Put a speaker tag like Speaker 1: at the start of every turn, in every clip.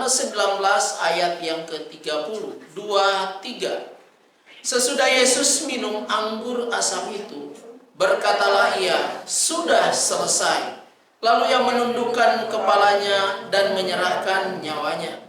Speaker 1: Yohanes 19 ayat yang ke-30. 2-3. Sesudah Yesus minum anggur asam itu, berkatalah ia, "Sudah selesai." Lalu ia menundukkan kepalanya dan menyerahkan nyawanya.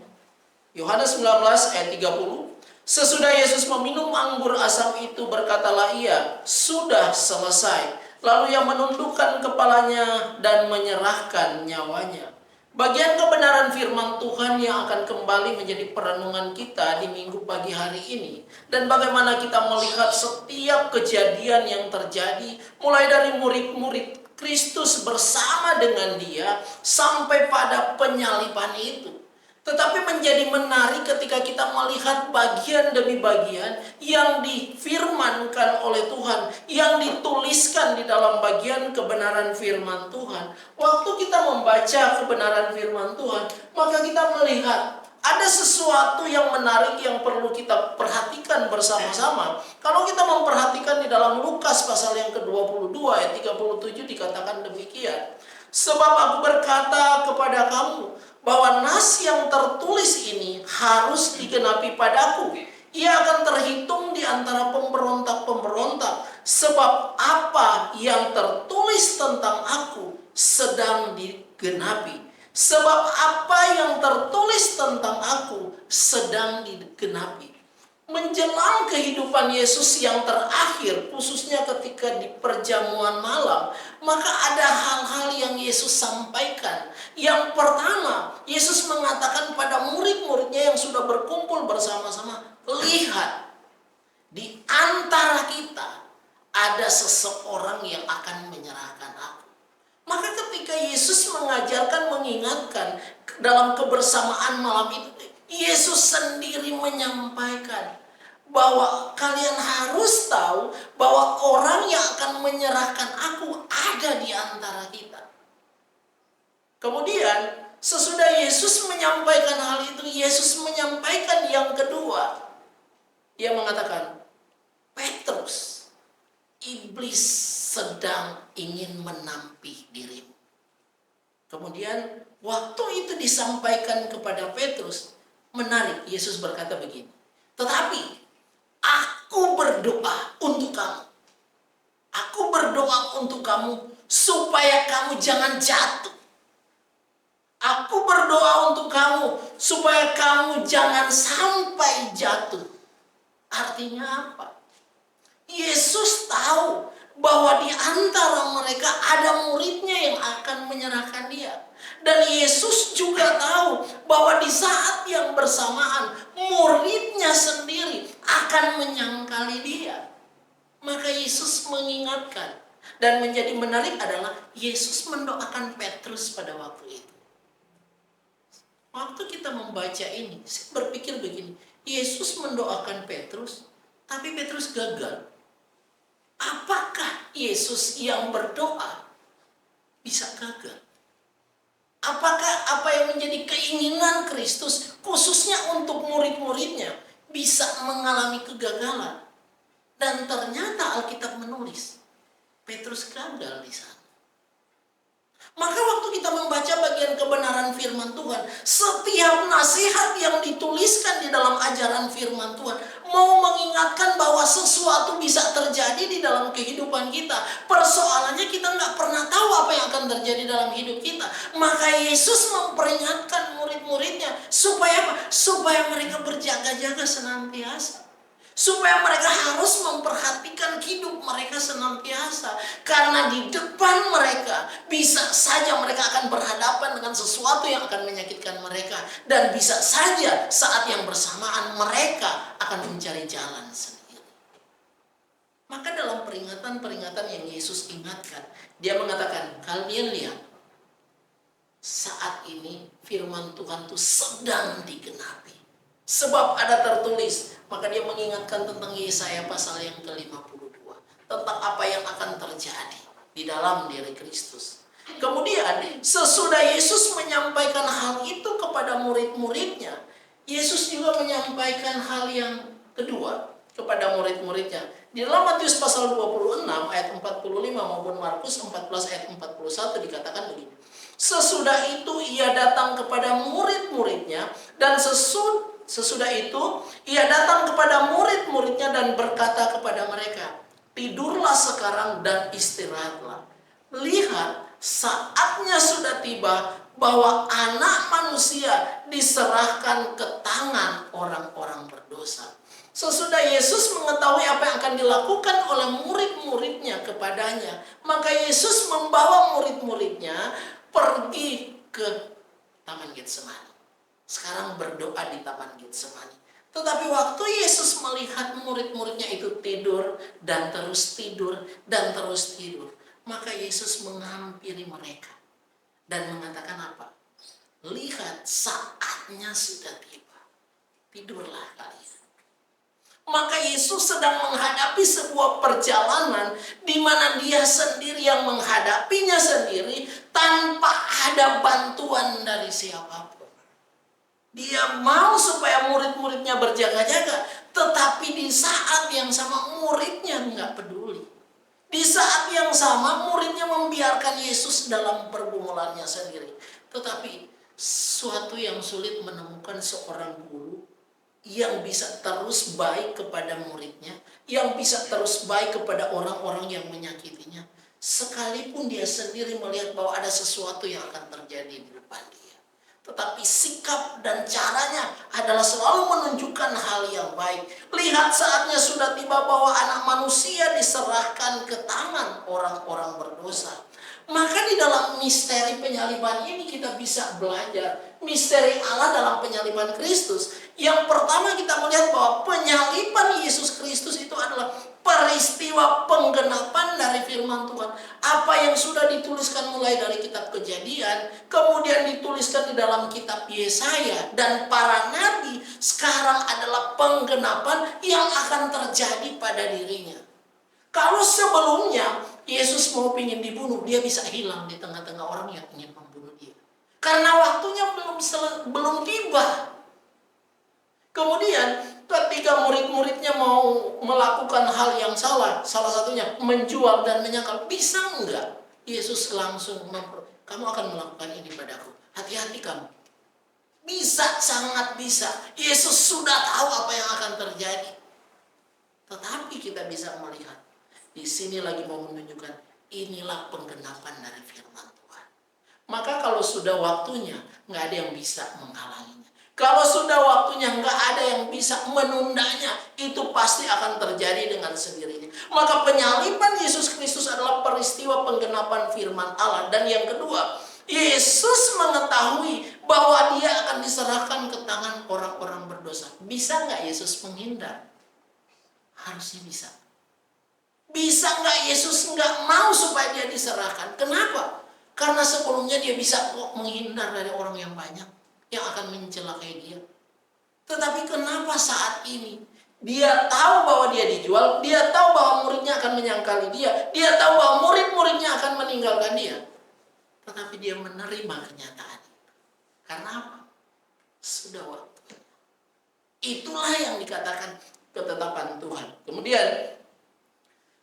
Speaker 1: Yohanes 19 ayat 30. Sesudah Yesus meminum anggur asam itu, berkatalah ia, "Sudah selesai." Lalu ia menundukkan kepalanya dan menyerahkan nyawanya. Bagian kebenaran firman Tuhan yang akan kembali menjadi perenungan kita di minggu pagi hari ini. Dan bagaimana kita melihat setiap kejadian yang terjadi, mulai dari murid-murid Kristus bersama dengan dia, sampai pada penyaliban itu. Tetapi menjadi menarik ketika kita melihat bagian demi bagian yang difirmankan oleh Tuhan, yang dituliskan di dalam bagian kebenaran firman Tuhan. Waktu kita membaca kebenaran firman Tuhan, maka kita melihat ada sesuatu yang menarik yang perlu kita perhatikan bersama-sama. Kalau kita memperhatikan di dalam Lukas pasal yang ke-22 ayat 37 dikatakan demikian. "Sebab aku berkata kepada kamu, bahwa nas yang tertulis ini harus digenapi padaku. Ia akan terhitung di antara pemberontak-pemberontak. Sebab apa yang tertulis tentang aku sedang digenapi." Sebab apa yang tertulis tentang aku sedang digenapi. Menjelang kehidupan Yesus yang terakhir, khususnya ketika di perjamuan malam, maka ada hal-hal yang Yesus sampaikan. Yang pertama, Yesus mengatakan pada murid-muridnya yang sudah berkumpul bersama-sama, "Lihat, di antara kita ada seseorang yang akan menyerahkan aku." Maka ketika Yesus mengajarkan, mengingatkan dalam kebersamaan malam itu, Yesus sendiri menyampaikan bahwa kalian harus tahu bahwa orang yang akan menyerahkan aku ada di antara kita. Kemudian sesudah Yesus menyampaikan hal itu, Yesus menyampaikan yang kedua. Ia mengatakan, "Petrus, iblis sedang ingin menampih dirimu." Kemudian waktu itu disampaikan kepada Petrus, menarik, Yesus berkata begini, "Tetapi aku berdoa untuk kamu. Aku berdoa untuk kamu supaya kamu jangan jatuh. Aku berdoa untuk kamu supaya kamu jangan sampai jatuh." Artinya apa? Yesus tahu bahwa di antara mereka ada muridnya yang akan menyerahkan dia. Dan Yesus juga tahu bahwa di saat yang bersamaan muridnya sendiri akan menyangkali dia. Maka Yesus mengingatkan. Dan menjadi menarik adalah Yesus mendoakan Petrus pada waktu itu. Waktu kita membaca ini, saya berpikir begini, Yesus mendoakan Petrus, tapi Petrus gagal. Apakah Yesus yang berdoa bisa gagal? Apakah apa yang menjadi keinginan Kristus khususnya untuk murid-muridnya bisa mengalami kegagalan? Dan ternyata Alkitab menulis Petrus gagal di sana. Maka waktu kita membaca bagian kebenaran firman Tuhan, setiap nasihat yang dituliskan di dalam ajaran firman Tuhan mau mengingatkan bahwa sesuatu bisa terjadi di dalam kehidupan kita. Persoalannya kita nggak pernah tahu apa yang akan terjadi dalam hidup kita. Maka Yesus memperingatkan murid-muridnya supaya apa? Supaya mereka berjaga-jaga senantiasa. Supaya mereka harus memperhatikan hidup mereka senantiasa. Karena di depan mereka bisa saja mereka akan berhadapan dengan sesuatu yang akan menyakitkan mereka. Dan bisa saja saat yang bersamaan mereka akan mencari jalan sendiri. Maka dalam peringatan-peringatan yang Yesus ingatkan, dia mengatakan, kalian lihat, saat ini firman Tuhan itu sedang digenapi. Sebab ada tertulis, maka dia mengingatkan tentang Yesaya pasal yang ke-52. Tentang apa yang akan terjadi di dalam diri Kristus. Kemudian sesudah Yesus menyampaikan hal itu kepada murid-muridnya, Yesus juga menyampaikan hal yang kedua kepada murid-muridnya. Di dalam Matius pasal 26 ayat 45 maupun Markus 14 ayat 41 dikatakan begini. Sesudah itu ia datang kepada murid-muridnya dan sesudah itu ia datang kepada murid-muridnya dan berkata kepada mereka, tidurlah sekarang dan istirahatlah. Lihat, saatnya sudah tiba bahwa Anak Manusia diserahkan ke tangan orang-orang berdosa. Sesudah Yesus mengetahui apa yang akan dilakukan oleh murid-muridnya kepadanya, maka Yesus membawa murid-muridnya pergi ke Taman Getsemani. Sekarang berdoa di Taman Getsemani. Tetapi waktu Yesus melihat murid-muridnya itu tidur dan terus tidur dan terus tidur, maka Yesus menghampiri mereka dan mengatakan apa? Lihat, saatnya sudah tiba. Tidurlah kalian. Maka Yesus sedang menghadapi sebuah perjalanan di mana dia sendiri yang menghadapinya sendiri tanpa ada bantuan dari siapapun. Dia mau supaya murid-muridnya berjaga-jaga, tetapi di saat yang sama muridnya nggak peduli. Di saat yang sama muridnya membiarkan Yesus dalam pergumulannya sendiri. Tetapi suatu yang sulit menemukan seorang guru yang bisa terus baik kepada muridnya, yang bisa terus baik kepada orang-orang yang menyakitinya, sekalipun dia sendiri melihat bahwa ada sesuatu yang akan terjadi di depan dia. Tetapi sikap dan caranya adalah selalu menunjukkan hal yang baik. Lihat, saatnya sudah tiba bahwa Anak Manusia diserahkan ke tangan orang-orang berdosa. Maka di dalam misteri penyaliban ini kita bisa belajar misteri Allah dalam penyaliban Kristus. Yang pertama kita melihat bahwa penyaliban Yesus Kristus itu adalah peristiwa penggenapan dari firman Tuhan. Apa yang sudah dituliskan mulai dari kitab Kejadian, kemudian dituliskan di dalam kitab Yesaya dan para nabi, sekarang adalah penggenapan yang akan terjadi pada dirinya. Kalau sebelumnya Yesus mau ingin dibunuh, dia bisa hilang di tengah-tengah orang yang ingin membunuh dia. Karena waktunya belum tiba. Kemudian ketika murid-muridnya mau melakukan hal yang salah satunya menjual dan menyangkal, bisa enggak? Yesus langsung kamu akan melakukan ini padaku. Hati-hati kamu. Bisa, sangat bisa. Yesus sudah tahu apa yang akan terjadi. Tetapi kita bisa melihat di sini lagi mau menunjukkan inilah penggenapan dari firman Tuhan. Maka kalau sudah waktunya, nggak ada yang bisa menghalanginya. Kalau sudah waktunya, nggak ada yang bisa menundanya. Itu pasti akan terjadi dengan sendirinya. Maka penyaliban Yesus Kristus adalah peristiwa penggenapan firman Allah. Dan yang kedua, Yesus mengetahui bahwa dia akan diserahkan ke tangan orang-orang berdosa. Bisa nggak Yesus menghindar? Harusnya bisa. Bisa nggak Yesus nggak mau supaya dia diserahkan? Kenapa? Karena sebelumnya dia bisa kok menghindar dari orang yang banyak yang akan mencelakai dia. Tetapi kenapa saat ini dia tahu bahwa dia dijual, dia tahu bahwa muridnya akan menyangkali dia, dia tahu bahwa murid-muridnya akan meninggalkan dia, tetapi dia menerima kenyataan itu. Karena apa? Sudah waktunya. Itulah yang dikatakan ketetapan Tuhan. Kemudian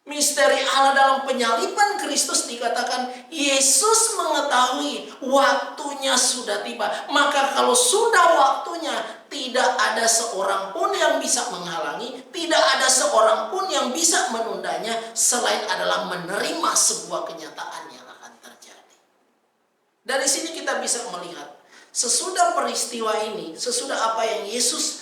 Speaker 1: misteri Allah dalam penyaliban Kristus dikatakan Yesus mengetahui waktunya sudah tiba. Maka kalau sudah waktunya, tidak ada seorang pun yang bisa menghalangi, tidak ada seorang pun yang bisa menundanya, selain adalah menerima sebuah kenyataan yang akan terjadi. Dari sini kita bisa melihat, sesudah peristiwa ini, sesudah apa yang Yesus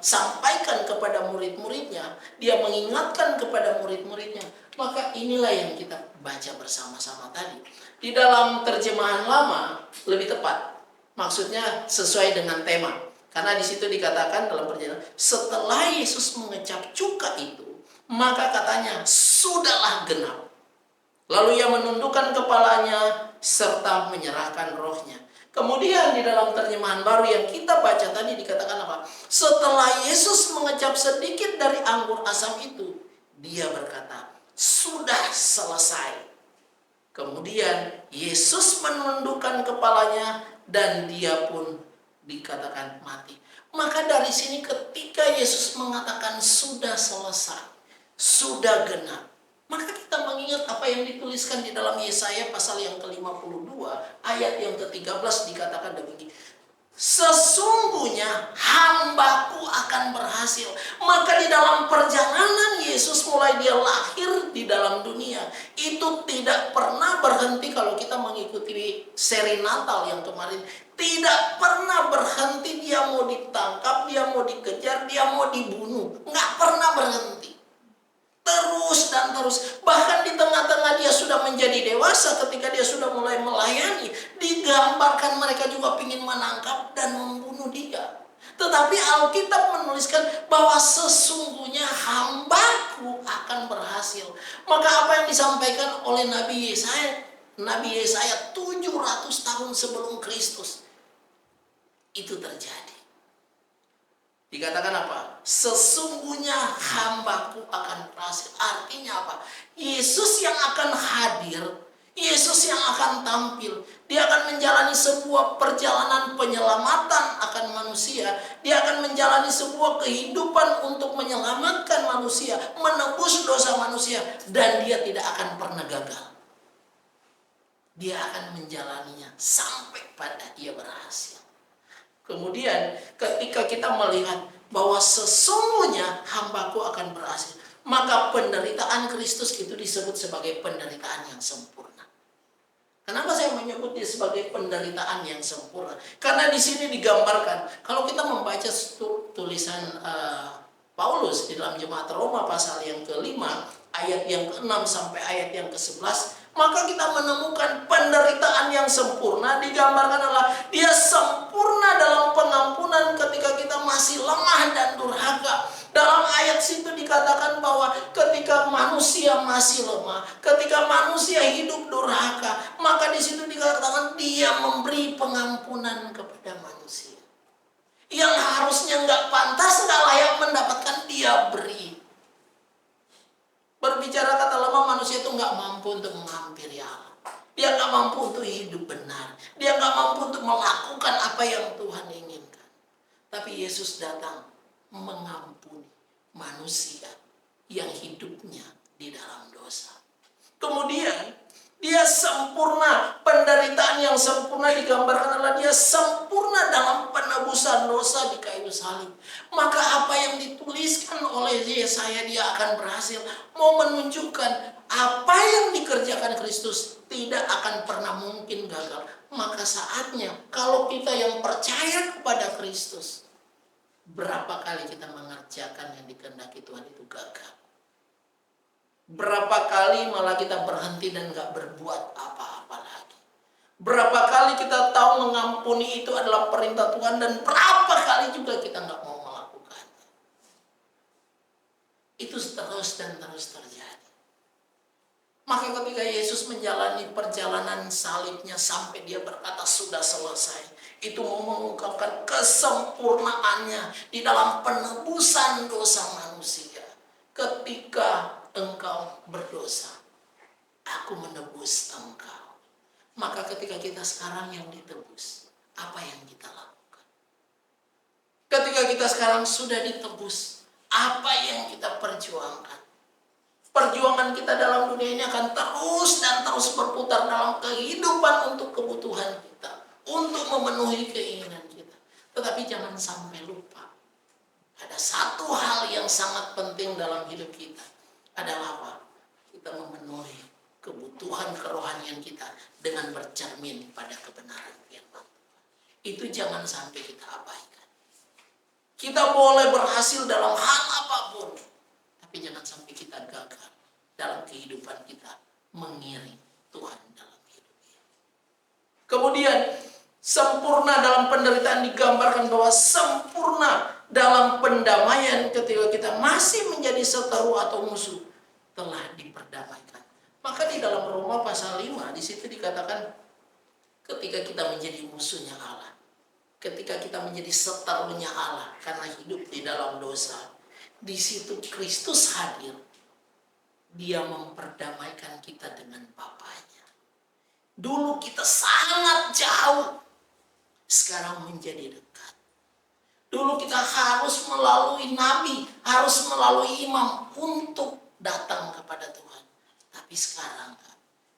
Speaker 1: sampaikan kepada murid-muridnya, dia mengingatkan kepada murid-muridnya, maka inilah yang kita baca bersama-sama tadi. Di dalam terjemahan lama lebih tepat, maksudnya sesuai dengan tema, karena di situ dikatakan dalam perjalanan, setelah Yesus mengecap cuka itu, maka katanya sudahlah genap. Lalu ia menundukkan kepalanya serta menyerahkan rohnya. Kemudian di dalam terjemahan baru yang kita baca tadi dikatakan apa? Setelah Yesus mengecap sedikit dari anggur asam itu, dia berkata, sudah selesai. Kemudian Yesus menundukkan kepalanya dan dia pun dikatakan mati. Maka dari sini ketika Yesus mengatakan sudah selesai, sudah genap. Maka kita mengingat apa yang dituliskan di dalam Yesaya pasal yang ke-52 ayat yang ke-13 dikatakan demikian. Sesungguhnya hambaku akan berhasil. Maka di dalam perjalanan Yesus mulai dia lahir di dalam dunia, itu tidak pernah berhenti. Kalau kita mengikuti seri Natal yang kemarin, tidak pernah berhenti. Dia mau ditangkap, dia mau dikejar, dia mau dibunuh, nggak pernah berhenti. Terus dan terus. Bahkan di tengah-tengah dia sudah menjadi dewasa, ketika dia sudah mulai melayani, digambarkan mereka juga ingin menangkap dan membunuh dia. Tetapi Alkitab menuliskan bahwa sesungguhnya hambaku akan berhasil. Maka apa yang disampaikan oleh Nabi Yesaya? Nabi Yesaya 700 tahun sebelum Kristus itu terjadi. Dikatakan apa? Sesungguhnya hambaku akan berhasil. Artinya apa? Yesus yang akan hadir, Yesus yang akan tampil. Dia akan menjalani sebuah perjalanan penyelamatan akan manusia. Dia akan menjalani sebuah kehidupan untuk menyelamatkan manusia, menebus dosa manusia. Dan dia tidak akan pernah gagal. Dia akan menjalaninya sampai pada dia berhasil. Kemudian ketika kita melihat bahwa sesungguhnya hambaku akan berhasil, maka penderitaan Kristus itu disebut sebagai penderitaan yang sempurna. Kenapa saya menyebut dia sebagai penderitaan yang sempurna? Karena di sini digambarkan, kalau kita membaca tulisan Paulus di dalam Jemaat Roma pasal yang ke-5, ayat yang ke-6 sampai ayat yang ke-11, maka kita menemukan penderitaan yang sempurna digambarkan adalah dia sempurna dalam pengampunan ketika kita masih lemah dan durhaka. Dalam ayat situ dikatakan bahwa ketika manusia masih lemah, ketika manusia hidup durhaka, maka di situ dikatakan dia memberi pengampunan kepada manusia. Yang harusnya nggak pantas, nggak layak mendapatkan, dia beri. Berbicara kata lama, manusia itu nggak mampu untuk menghampiri Allah. Dia nggak mampu untuk hidup benar. Dia nggak mampu untuk melakukan apa yang Tuhan inginkan. Tapi Yesus datang mengampuni manusia yang hidupnya di dalam dosa. Kemudian dia sempurna, penderitaan yang sempurna digambarkan adalah dia sempurna dalam penebusan dosa di kayu salib. Maka apa yang dituliskan oleh Yesaya dia akan berhasil, mau menunjukkan apa yang dikerjakan Kristus tidak akan pernah mungkin gagal. Maka saatnya kalau kita yang percaya kepada Kristus, berapa kali kita mengerjakan yang dikehendaki Tuhan itu gagal. Berapa kali malah kita berhenti dan gak berbuat apa-apa lagi. Berapa kali kita tahu mengampuni itu adalah perintah Tuhan, dan berapa kali juga kita gak mau melakukannya. Itu terus dan terus terjadi. Maka ketika Yesus menjalani perjalanan salibnya sampai dia berkata sudah selesai, itu mau mengungkapkan kesempurnaannya di dalam penebusan dosa manusia. Ketika engkau berdosa, aku menebus engkau. Maka ketika kita sekarang yang ditebus, apa yang kita lakukan? Ketika kita sekarang sudah ditebus, apa yang kita perjuangkan? Perjuangan kita dalam dunia ini akan terus dan terus berputar dalam kehidupan untuk kebutuhan kita, untuk memenuhi keinginan kita. Tetapi jangan sampai lupa, ada satu hal yang sangat penting dalam hidup kita, adalah apa? Kita memenuhi kebutuhan kerohanian kita dengan bercermin pada kebenaran firman Tuhan. Itu jangan sampai kita abaikan. Kita boleh berhasil dalam hal apapun, tapi jangan sampai kita gagal dalam kehidupan kita mengiring Tuhan dalam hidup kita. Kemudian sempurna dalam penderitaan digambarkan bahwa sempurna dalam pendamaian ketika kita masih menjadi seteru atau musuh telah diperdamaikan. Maka di dalam Roma pasal 5 di situ dikatakan ketika kita menjadi musuhnya Allah, ketika kita menjadi seterunya Allah karena hidup di dalam dosa, di situ Kristus hadir. Dia memperdamaikan kita dengan Bapanya. Dulu kita sangat jauh, sekarang menjadi dekat. Dulu kita harus melalui nabi, harus melalui imam untuk datang kepada Tuhan. Tapi sekarang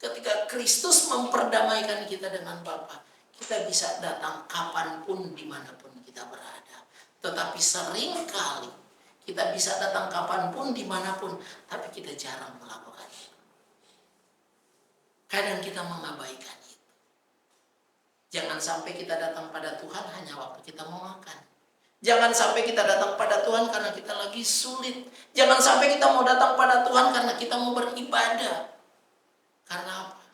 Speaker 1: ketika Kristus memperdamaikan kita dengan Bapa, kita bisa datang kapanpun, dimanapun kita berada. Tetapi seringkali kita bisa datang kapanpun, dimanapun, tapi kita jarang melakukan itu. Kadang kita mengabaikan itu. Jangan sampai kita datang pada Tuhan hanya waktu kita mau makan. Jangan sampai kita datang pada Tuhan karena kita lagi sulit. Jangan sampai kita mau datang pada Tuhan karena kita mau beribadah. Karena apa?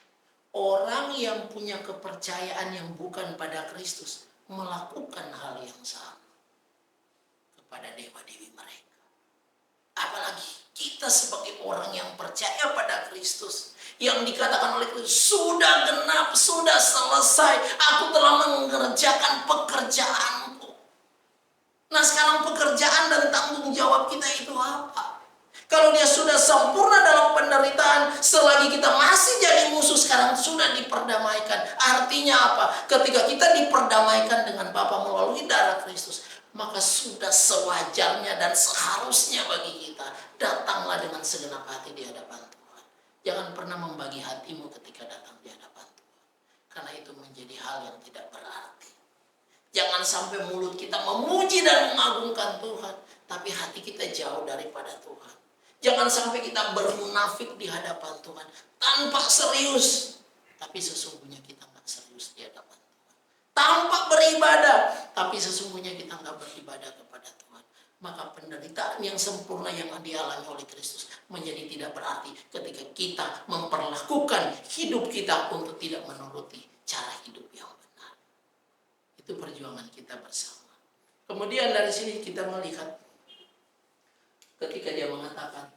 Speaker 1: Orang yang punya kepercayaan yang bukan pada Kristus melakukan hal yang sama kepada dewa-dewi mereka. Apalagi kita sebagai orang yang percaya pada Kristus, yang dikatakan oleh Kristus, sudah genap, sudah selesai, aku telah mengerjakan pekerjaanku. Nah, sekarang pekerjaan dan tanggung jawab kita itu apa? Kalau dia sudah sempurna dalam penderitaan, selagi kita masih jadi musuh, sekarang sudah diperdamaikan. Artinya apa? Ketika kita diperdamaikan dengan Bapa melalui darah Kristus, maka sudah sewajarnya dan seharusnya bagi kita, datanglah dengan segenap hati di hadapan Tuhan. Jangan pernah membagi hatimu ketika datang di hadapan Tuhan, karena itu menjadi hal yang tidak berarti. Jangan sampai mulut kita memuji dan mengagungkan Tuhan, tapi hati kita jauh daripada Tuhan. Jangan sampai kita bermunafik di hadapan Tuhan tanpa serius, tapi sesungguhnya kita nggak serius di hadapan Tuhan. Tampak beribadah, tapi sesungguhnya kita nggak beribadah kepada Tuhan. Maka penderitaan yang sempurna yang dialami oleh Kristus menjadi tidak berarti ketika kita memperlakukan hidup kita untuk tidak menuruti cara hidup yang benar. Itu perjuangan kita bersama. Kemudian dari sini kita melihat ketika dia mengatakan,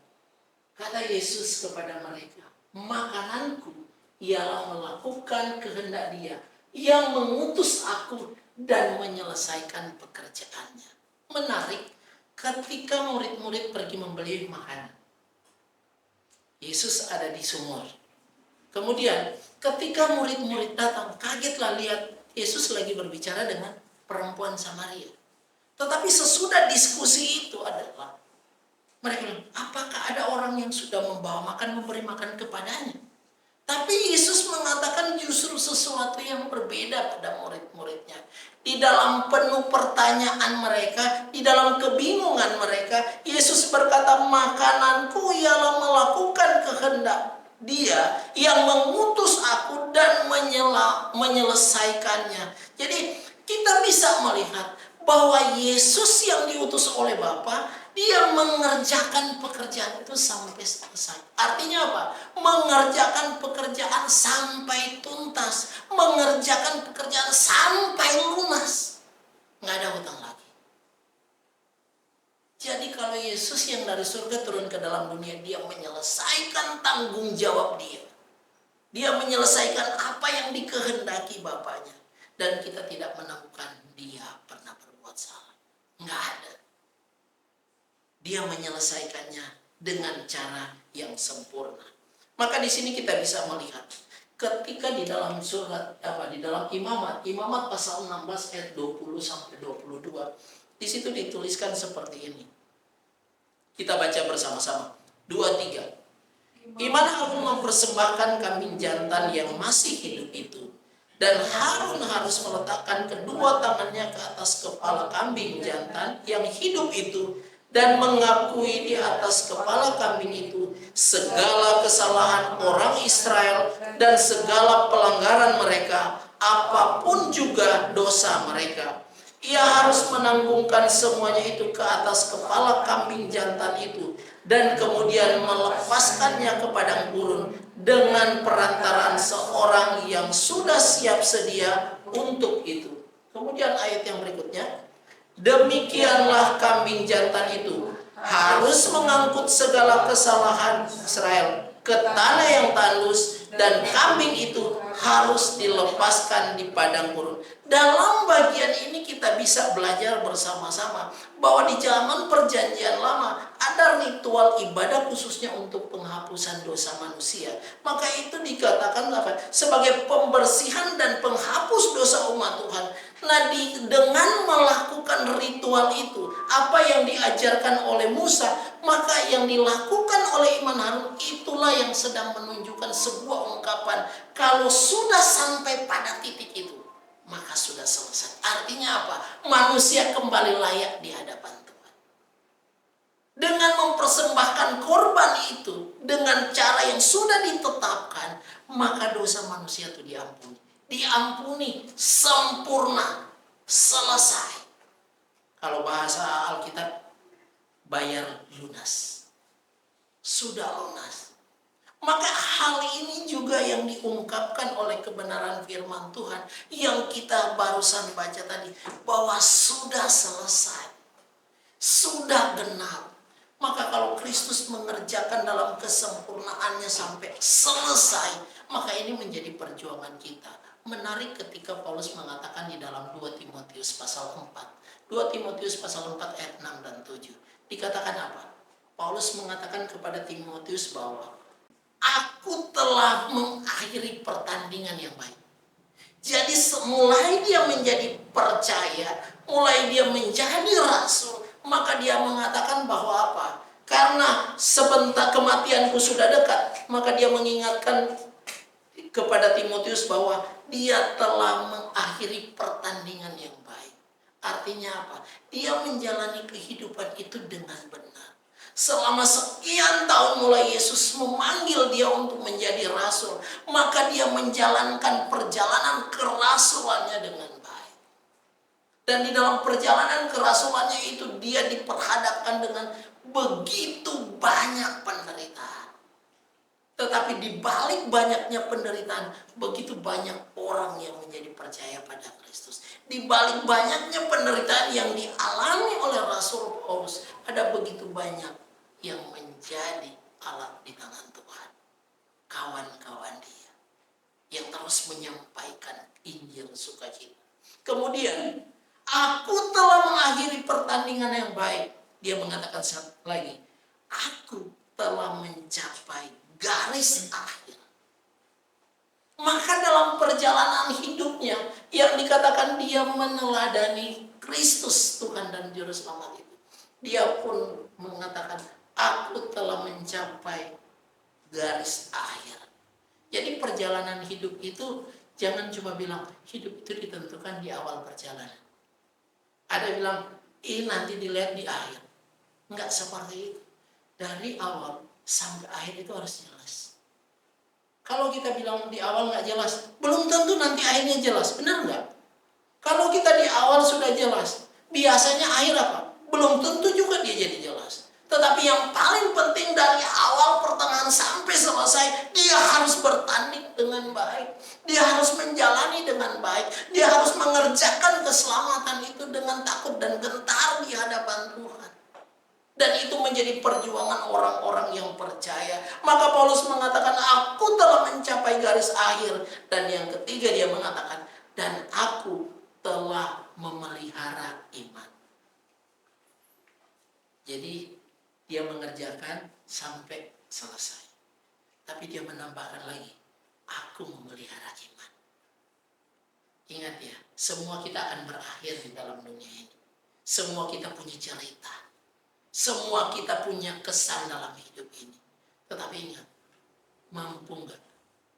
Speaker 1: kata Yesus kepada mereka, makananku ialah melakukan kehendak Dia yang mengutus aku dan menyelesaikan pekerjaannya. Menarik, ketika murid-murid pergi membeli makanan, Yesus ada di sumur. Kemudian ketika murid-murid datang, kagetlah lihat Yesus lagi berbicara dengan perempuan Samaria. Tetapi sesudah diskusi itu adalah mereka bilang, apakah ada orang yang sudah membawa makan, memberi makan kepadanya? Tapi Yesus mengatakan justru sesuatu yang berbeda pada murid-muridnya. Di dalam penuh pertanyaan mereka, di dalam kebingungan mereka, Yesus berkata, makananku ialah melakukan kehendak Dia yang mengutus aku dan menyelesaikannya. Jadi kita bisa melihat bahwa Yesus yang diutus oleh Bapa, Dia mengerjakan pekerjaan itu sampai selesai. Artinya apa? Mengerjakan pekerjaan sampai tuntas. Mengerjakan pekerjaan sampai lunas. Nggak ada hutang lagi. Jadi kalau Yesus yang dari surga turun ke dalam dunia, Dia menyelesaikan tanggung jawab Dia. Dia menyelesaikan apa yang dikehendaki Bapaknya. Dan kita tidak menemukan Dia pernah berbuat salah. Nggak ada. Dia menyelesaikannya dengan cara yang sempurna. Maka di sini kita bisa melihat ketika di dalam surat di dalam Imamat pasal 16 ayat 20 sampai 22, di situ dituliskan seperti ini. Kita baca bersama-sama. 2, 3. Iman Harun mempersembahkan kambing jantan yang masih hidup itu, dan Harun harus meletakkan kedua tangannya ke atas kepala kambing jantan yang hidup itu, dan mengakui di atas kepala kambing itu segala kesalahan orang Israel dan segala pelanggaran mereka, apapun juga dosa mereka. Ia harus menanggungkan semuanya itu ke atas kepala kambing jantan itu, dan kemudian melepaskannya ke padang gurun dengan perantaraan seorang yang sudah siap sedia untuk itu. Kemudian ayat yang berikutnya, demikianlah kambing jantan itu harus mengangkut segala kesalahan Israel ke tanah yang tandus, dan kambing itu harus dilepaskan di padang gurun. Dalam bagian ini kita bisa belajar bersama-sama bahwa di zaman perjanjian lama ada ritual ibadah khususnya untuk penghapusan dosa manusia. Maka itu dikatakan apa? Sebagai pembersihan dan penghapus dosa umat Tuhan. Nah, dengan melakukan ritual itu apa yang diajarkan oleh Musa, maka yang dilakukan oleh Iman Harun itulah yang sedang menunjukkan sebuah ungkapan kalau sudah sampai pada titik itu, maka sudah selesai. Artinya apa? Manusia kembali layak di hadapan Tuhan. Dengan mempersembahkan korban itu dengan cara yang sudah ditetapkan, maka dosa manusia itu diampuni. Diampuni sempurna, selesai. Kalau bahasa Alkitab, bayar lunas. Sudah lunas. Maka hal ini juga yang diungkapkan oleh kebenaran firman Tuhan yang kita barusan baca tadi, bahwa sudah selesai, sudah genap. Maka kalau Kristus mengerjakan dalam kesempurnaannya sampai selesai, maka ini menjadi perjuangan kita. Menarik ketika Paulus mengatakan di dalam 2 Timotius pasal 4. 2 Timotius pasal 4 ayat 6 dan 7. Dikatakan apa? Paulus mengatakan kepada Timotius bahwa aku telah mengakhiri pertandingan yang baik. Jadi mulai dia menjadi percaya, mulai dia menjadi rasul, maka dia mengatakan bahwa apa? Karena sebentar kematianku sudah dekat, maka dia mengingatkan kepada Timotius bahwa dia telah mengakhiri pertandingan yang baik. Artinya apa? Dia menjalani kehidupan itu dengan benar. Selama sekian tahun mulai Yesus memanggil dia untuk menjadi rasul, maka dia menjalankan perjalanan kerasulannya dengan baik. Dan di dalam perjalanan kerasulannya itu dia diperhadapkan dengan begitu banyak penderitaan. Tetapi di balik banyaknya penderitaan, begitu banyak orang yang menjadi percaya pada Kristus. Di balik banyaknya penderitaan yang dialami oleh Rasul Paulus, ada begitu banyak yang menjadi alat di tangan Tuhan. Kawan-kawan dia yang terus menyampaikan Injil sukacita. Kemudian, aku telah mengakhiri pertandingan yang baik. Dia mengatakan lagi, aku telah mencapai garis akhir. Maka dalam perjalanan hidupnya yang dikatakan dia meneladani Kristus Tuhan dan Juru Selamat itu, dia pun mengatakan, aku telah mencapai garis akhir. Jadi perjalanan hidup itu jangan cuma bilang hidup itu ditentukan di awal perjalanan. Ada bilang ini nanti dilihat di akhir. Enggak seperti itu. Dari awal sampai akhir itu harus jelas. Kalau kita bilang di awal nggak jelas, belum tentu nanti akhirnya jelas. Benar nggak? Kalau kita di awal sudah jelas, biasanya akhir apa? Belum tentu juga dia jadi jelas. Tetapi yang paling penting dari awal pertengahan sampai selesai, dia harus bertanding dengan baik. Dia harus menjalani dengan baik. Dia harus mengerjakan keselamatan itu dengan takut dan gentar di hadapan Tuhan. Dan itu menjadi perjuangan orang-orang yang percaya. Maka Paulus mengatakan, aku telah mencapai garis akhir. Dan yang ketiga dia mengatakan, dan aku telah memelihara iman. Jadi dia mengerjakan sampai selesai. Tapi dia menambahkan lagi, aku memelihara iman. Ingat ya, semua kita akan berakhir di dalam dunia ini. Semua kita punya cerita. Semua kita punya kesan dalam hidup ini. Tetapi ingat, mampu nggak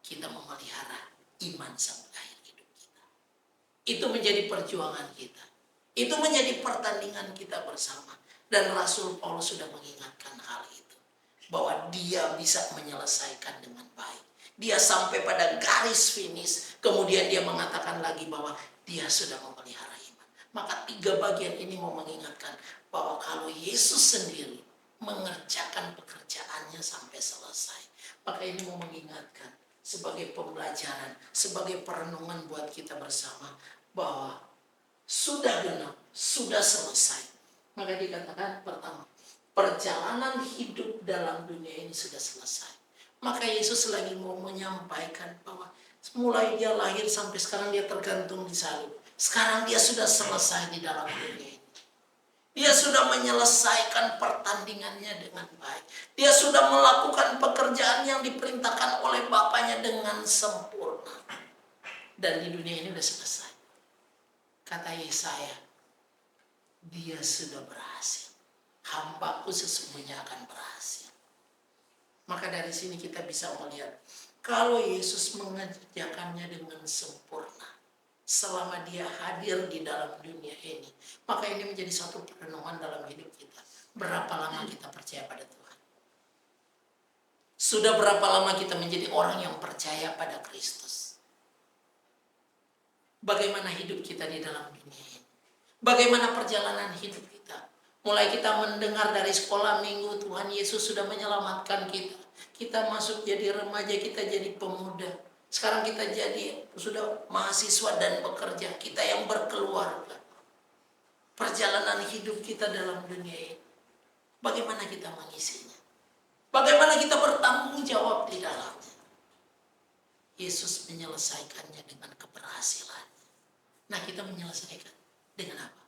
Speaker 1: kita memelihara iman sampai akhir hidup kita? Itu menjadi perjuangan kita. Itu menjadi pertandingan kita bersama. Dan Rasul Paulus sudah mengingatkan hal itu. Bahwa dia bisa menyelesaikan dengan baik. Dia sampai pada garis finish. Kemudian dia mengatakan lagi bahwa dia sudah memelihara iman. Maka 3 bagian ini mau mengingatkan bahwa kalau Yesus sendiri mengerjakan pekerjaannya sampai selesai, maka ini mau mengingatkan sebagai pembelajaran, sebagai perenungan buat kita bersama bahwa sudah genap, sudah selesai. Maka dikatakan pertama, perjalanan hidup dalam dunia ini sudah selesai. Maka Yesus lagi mau menyampaikan bahwa mulai dia lahir sampai sekarang dia tergantung di salib. Sekarang dia sudah selesai di dalam dunia ini. Dia sudah menyelesaikan pertandingannya dengan baik. Dia sudah melakukan pekerjaan yang diperintahkan oleh Bapaknya dengan sempurna. Dan di dunia ini sudah selesai. Kata Yesaya, Dia sudah berhasil. Hambaku sesungguhnya akan berhasil. Maka dari sini kita bisa melihat, kalau Yesus mengerjakannya dengan sempurna, selama dia hadir di dalam dunia ini, maka ini menjadi satu perenungan dalam hidup kita. Berapa lama kita percaya pada Tuhan? Sudah berapa lama kita menjadi orang yang percaya pada Kristus? Bagaimana hidup kita di dalam dunia ini? Bagaimana perjalanan hidup kita? Mulai kita mendengar dari sekolah minggu, Tuhan Yesus sudah menyelamatkan kita. Kita masuk jadi remaja, kita jadi pemuda. Sekarang kita jadi sudah mahasiswa dan bekerja. Kita yang berkeluarga. Perjalanan hidup kita dalam dunia ini. Bagaimana kita mengisinya? Bagaimana kita bertanggung jawab di dalamnya? Yesus menyelesaikannya dengan keberhasilan. Nah, kita menyelesaikan dengan apa?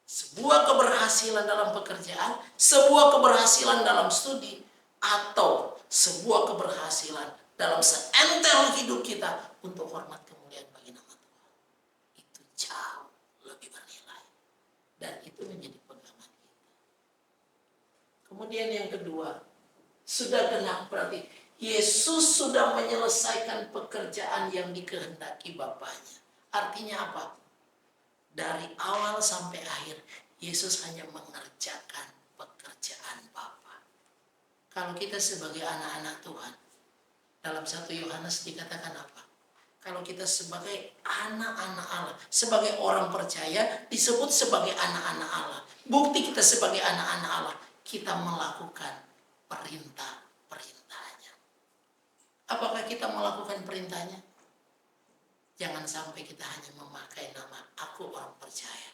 Speaker 1: Sebuah keberhasilan dalam pekerjaan, sebuah keberhasilan dalam studi, atau sebuah keberhasilan dalam seentel hidup kita untuk hormat kemuliaan bagi nama Tuhan. Itu jauh lebih bernilai. Dan itu menjadi pegangan kita. Kemudian yang kedua, sudah genap berarti Yesus sudah menyelesaikan pekerjaan yang dikehendaki Bapaknya. Artinya apa? Dari awal sampai akhir, Yesus hanya mengerjakan pekerjaan Bapa. Kalau kita sebagai anak-anak Tuhan, dalam 1 Yohanes dikatakan apa? Kalau kita sebagai anak-anak Allah, sebagai orang percaya, disebut sebagai anak-anak Allah. Bukti kita sebagai anak-anak Allah, kita melakukan perintah-perintahnya. Apakah kita melakukan perintahnya? Jangan sampai kita hanya memakai nama aku orang percaya,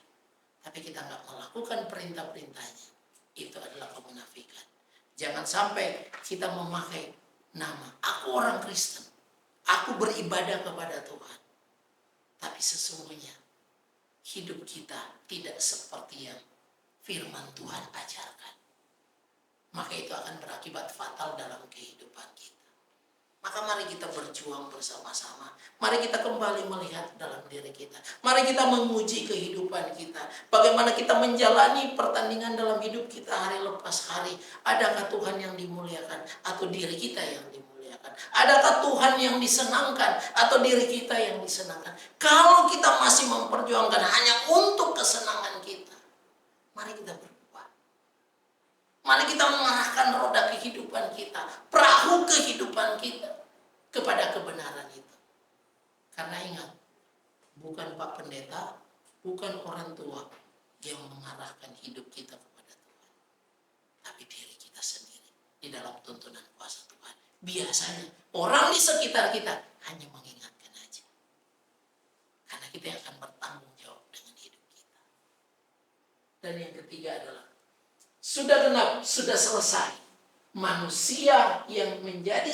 Speaker 1: tapi kita nggak melakukan perintah-perintahnya. Itu adalah kemunafikan. Jangan sampai kita memakai nama aku orang Kristen, aku beribadah kepada Tuhan, tapi sesungguhnya hidup kita tidak seperti yang firman Tuhan ajarkan. Maka itu akan berakibat fatal dalam kehidupan kita. Maka mari kita berjuang bersama-sama. Mari kita kembali melihat dalam diri kita. Mari kita menguji kehidupan kita. Bagaimana kita menjalani pertandingan dalam hidup kita hari lepas hari. Adakah Tuhan yang dimuliakan atau diri kita yang dimuliakan? Adakah Tuhan yang disenangkan atau diri kita yang disenangkan? Kalau kita masih memperjuangkan hanya untuk kesenangan kita, mari kita berubah. Mari kita mengarahkan roda kehidupan kita, perahu kehidupan kita kepada kebenaran itu. Karena ingat, bukan Pak Pendeta, bukan orang tua yang mengarahkan hidup kita kepada Tuhan, tapi diri kita sendiri di dalam tuntunan kuasa Tuhan. Biasanya orang di sekitar kita hanya mengingatkan aja, karena kita yang akan bertanggung jawab dengan hidup kita. Dan yang ketiga adalah sudah genap, sudah selesai. Manusia yang menjadi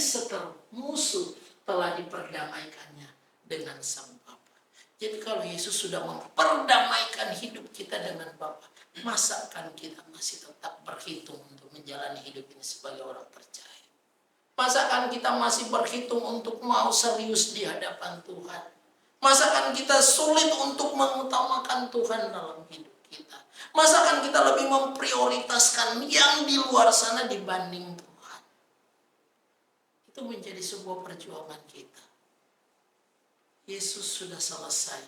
Speaker 1: musuh telah diperdamaikannya dengan Sang Bapa. Jadi kalau Yesus sudah memperdamaikan hidup kita dengan Bapa, masakan kita masih tetap berhitung untuk menjalani hidup ini sebagai orang percaya? Masakan kita masih berhitung untuk mau serius di hadapan Tuhan? Masakan kita sulit untuk mengutamakan Tuhan dalam hidup kita? Masakan kita lebih memprioritaskan yang di luar sana dibanding Tuhan? Itu menjadi sebuah perjuangan kita. Yesus sudah selesai.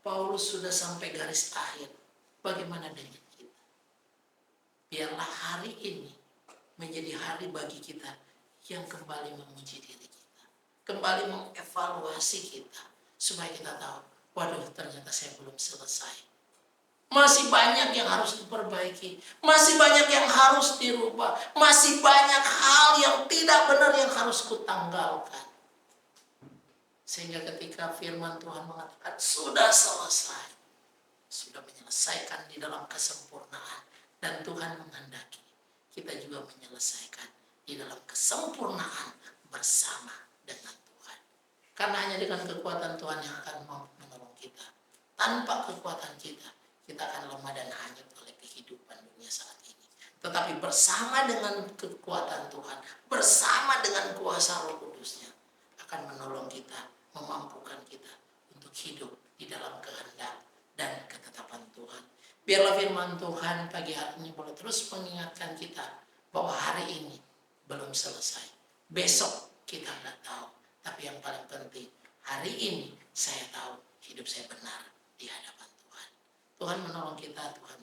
Speaker 1: Paulus sudah sampai garis akhir. Bagaimana dengan kita? Biarlah hari ini menjadi hari bagi kita yang kembali memuji diri kita. Kembali mengevaluasi kita. Supaya kita tahu, waduh ternyata saya belum selesai. Masih banyak yang harus diperbaiki. Masih banyak yang harus dirubah. Masih banyak hal yang tidak benar yang harus kutanggalkan. Sehingga ketika firman Tuhan mengatakan sudah selesai. Sudah menyelesaikan di dalam kesempurnaan. Dan Tuhan menghendaki kita juga menyelesaikan di dalam kesempurnaan bersama dengan Tuhan. Karena hanya dengan kekuatan Tuhan yang akan menolong kita. Tanpa kekuatan kita akan lemah dan hanyut oleh kehidupan dunia saat ini. Tetapi bersama dengan kekuatan Tuhan, bersama dengan kuasa Roh Kudus-Nya, akan menolong kita, memampukan kita untuk hidup di dalam kehendak dan ketetapan Tuhan. Biarlah firman Tuhan pagi hari ini boleh terus mengingatkan kita bahwa hari ini belum selesai. Besok kita nggak tahu. Tapi yang paling penting, hari ini saya tahu hidup saya benar di hadapan Tuhan. Tuhan menolong kita, Tuhan